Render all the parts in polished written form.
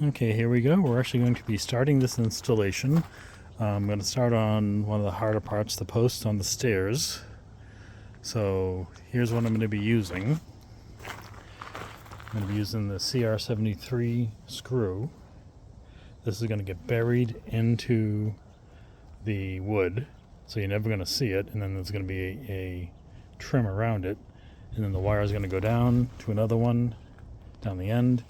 Okay, here we go. We're actually going to be starting this installation. I'm going to start on one of the harder parts, the post on the stairs. So here's what I'm going to be using. I'm going to be using the CR73 screw. This is going to get buried into the wood, so you're never going to see it, and then there's going to be a trim around it, and then the wire is going to go down to another one down the end,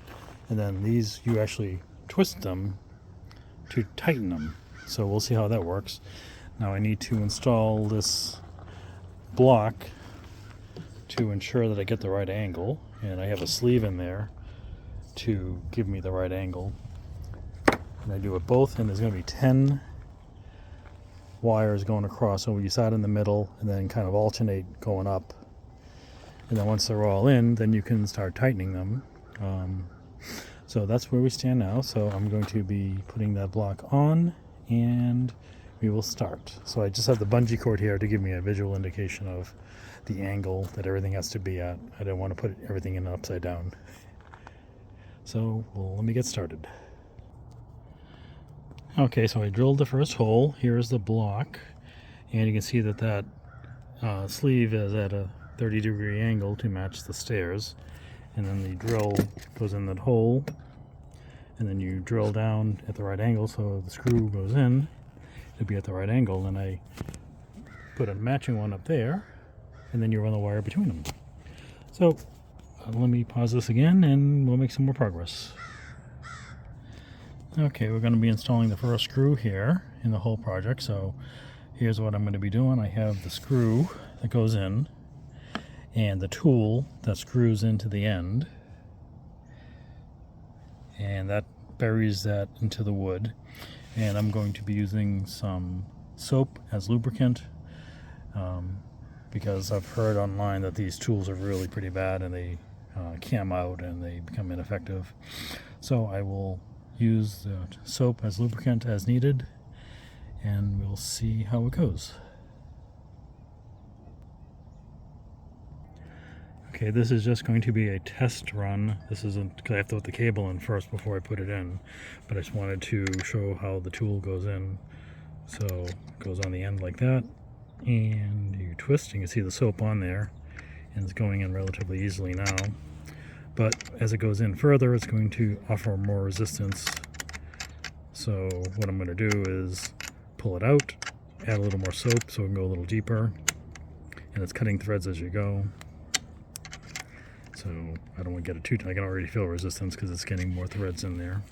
and then these you actually twist them to tighten them. So we'll see how that works. Now I need to install this block to ensure that I get the right angle, and I have a sleeve in there to give me the right angle. And I do it both, and there's going to be 10 wires going across, so you start in the middle and then kind of alternate going up, and then once they're all in, then you can start tightening them. So that's where we stand now. So I'm going to be putting that block on and we will start. So I just have the bungee cord here to give me a visual indication of the angle that everything has to be at. I don't want to put everything in upside down. So let me get started. Okay, so I drilled the first hole. Here is the block, and you can see that sleeve is at a 30-degree angle to match the stairs, and then the drill goes in that hole, and then you drill down at the right angle, so the screw goes in. It'll be at the right angle, and I put a matching one up there, and then you run the wire between them. So let me pause this again and we'll make some more progress. Okay, we're going to be installing the first screw here in the whole project. So here's what I'm going to be doing. I have the screw that goes in and the tool that screws into the end, and that buries that into the wood. And I'm going to be using some soap as lubricant because I've heard online that these tools are really pretty bad and they cam out and they become ineffective. So I will use the soap as lubricant as needed, and we'll see how it goes. Okay, this is just going to be a test run. This isn't, because I have to put the cable in first before I put it in, but I just wanted to show how the tool goes in. So it goes on the end like that, and you twist, and you can see the soap on there, and it's going in relatively easily now. But as it goes in further, it's going to offer more resistance. So what I'm going to do is pull it out, add a little more soap so it can go a little deeper, and it's cutting threads as you go. So I don't want to get it too tight. I can already feel resistance because it's getting more threads in there.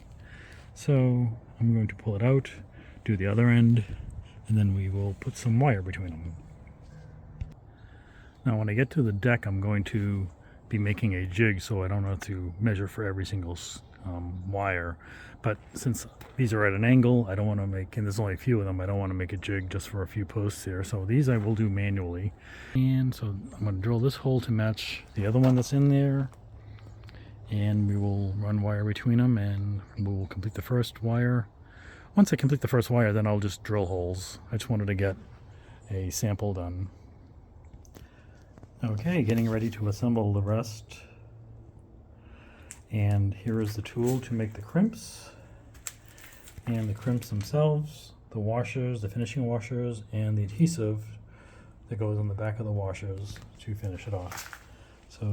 So I'm going to pull it out, do the other end, and then we will put some wire between them. Now when I get to the deck, I'm going to be making a jig, so I don't have to measure for every single wire. But since these are at an angle, I don't want to make, and there's only a few of them, I don't want to make a jig just for a few posts here. So these I will do manually. And so I'm going to drill this hole to match the other one that's in there, and we will run wire between them, and we will complete the first wire. Once I complete the first wire, then I'll just drill holes. I just wanted to get a sample done. Okay, getting ready to assemble the rest. And here is the tool to make the crimps. And the crimps themselves, the washers, the finishing washers, and the adhesive that goes on the back of the washers to finish it off. So,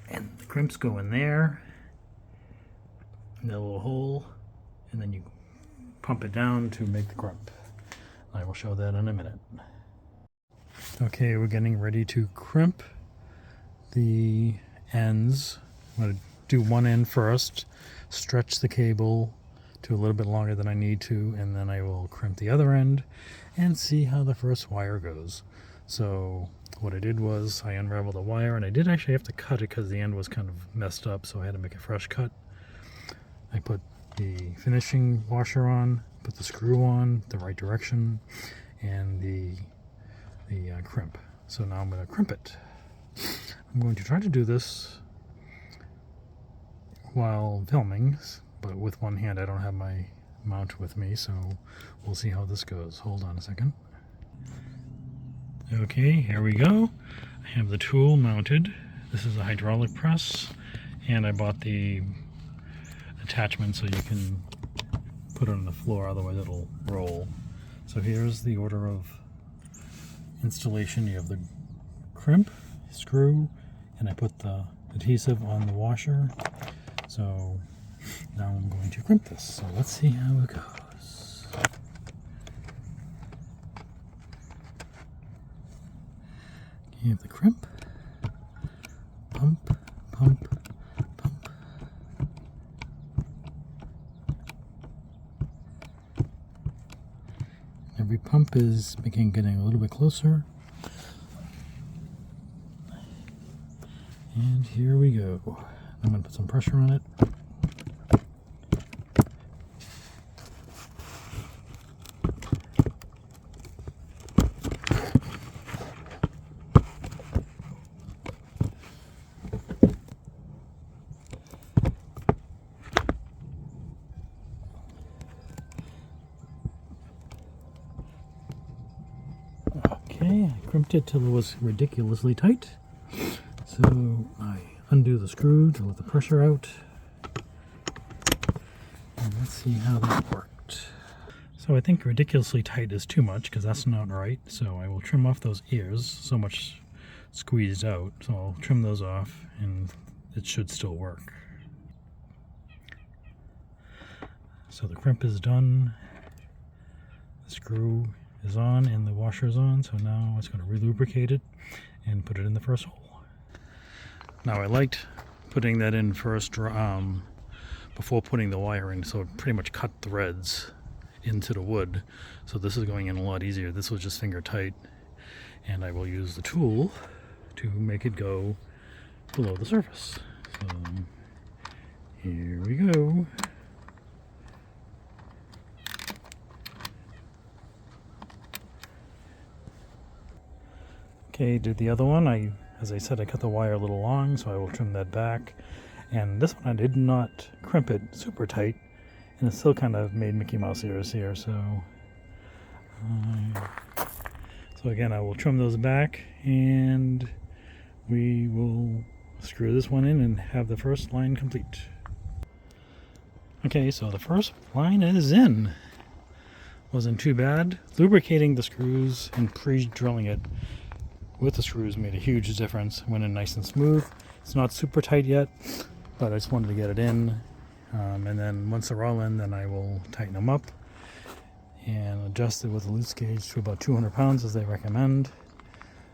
and the crimps go in there, in that little hole, and then you pump it down to make the crimp. I will show that in a minute. Okay, we're getting ready to crimp the ends. I'm going to do one end first, stretch the cable to a little bit longer than I need to, and then I will crimp the other end and see how the first wire goes. So what I did was I unraveled the wire, and I did actually have to cut it because the end was kind of messed up, so I had to make a fresh cut. I put the finishing washer on, put the screw on the right direction, and the crimp. So now I'm going to crimp it. I'm going to try to do this while filming, but with one hand. I don't have my mount with me, so we'll see how this goes. Hold on a second. Okay, here we go. I have the tool mounted. This is a hydraulic press, and I bought the attachment so you can put it on the floor, otherwise it'll roll. So here's the order of installation. You have the crimp, screw, and I put the adhesive on the washer. So now I'm going to crimp this. So let's see how it goes. You have the crimp, pump, pump, pump. Every pump is getting a little bit closer. And here we go. I'm going to put some pressure on it. Okay, I crimped it till it was ridiculously tight. So I undo the screw to let the pressure out. And let's see how that worked. So I think ridiculously tight is too much because that's not right. So I will trim off those ears, so much squeezed out. So I'll trim those off and it should still work. So the crimp is done. The screw is on and the washer is on. So now it's going to re-lubricate it and put it in the first hole. Now I liked putting that in first before putting the wire in, so it pretty much cut threads into the wood. So this is going in a lot easier. This was just finger tight, and I will use the tool to make it go below the surface. So here we go. Okay, did the other one. As I said, I cut the wire a little long, so I will trim that back. And this one I did not crimp it super tight, and it still kind of made Mickey Mouse ears here. So again, I will trim those back, and we will screw this one in and have the first line complete. Okay, so the first line is in. Wasn't too bad. Lubricating the screws and pre-drilling it with the screws made a huge difference. Went in nice and smooth. It's not super tight yet, but I just wanted to get it in. And then once they're all in, then I will tighten them up and adjust it with a loose gauge to about 200 pounds as they recommend.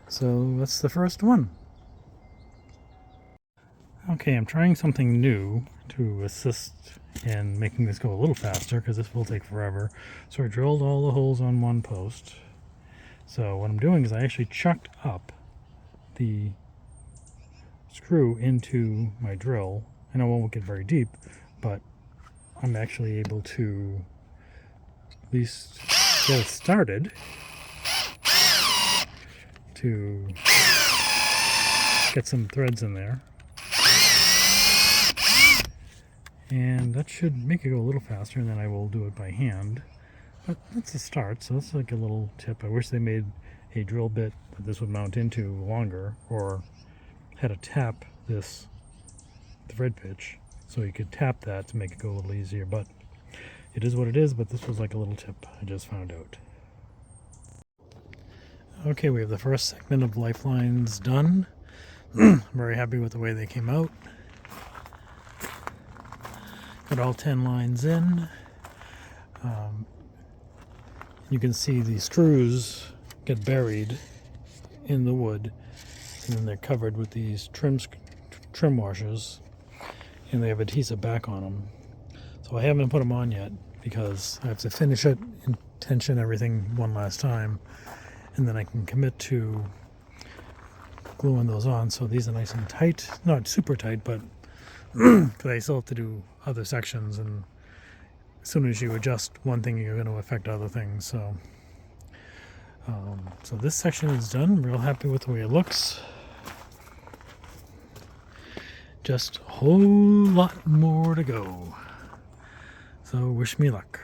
So that's the first one. Okay, I'm trying something new to assist in making this go a little faster because this will take forever. So I drilled all the holes on one post. So what I'm doing is I actually chucked up the screw into my drill. I know it won't get very deep, but I'm actually able to at least get it started to get some threads in there. And that should make it go a little faster, and then I will do it by hand. But that's a start, so that's like a little tip. I wish they made a drill bit that this would mount into longer, or had to tap this thread pitch so you could tap that to make it go a little easier. But it is what it is, but this was like a little tip I just found out. Okay, we have the first segment of Lifelines done. I'm very happy with the way they came out. Got all 10 lines in. You can see the screws get buried in the wood, and then they're covered with these trim washers, and they have adhesive back on them. So I haven't put them on yet because I have to finish it and tension everything one last time, and then I can commit to gluing those on. So these are nice and tight, not super tight, but because I still have to do other sections, and as soon as you adjust one thing, you're going to affect other things. So this section is done. I'm real happy with the way it looks. Just a whole lot more to go. So wish me luck.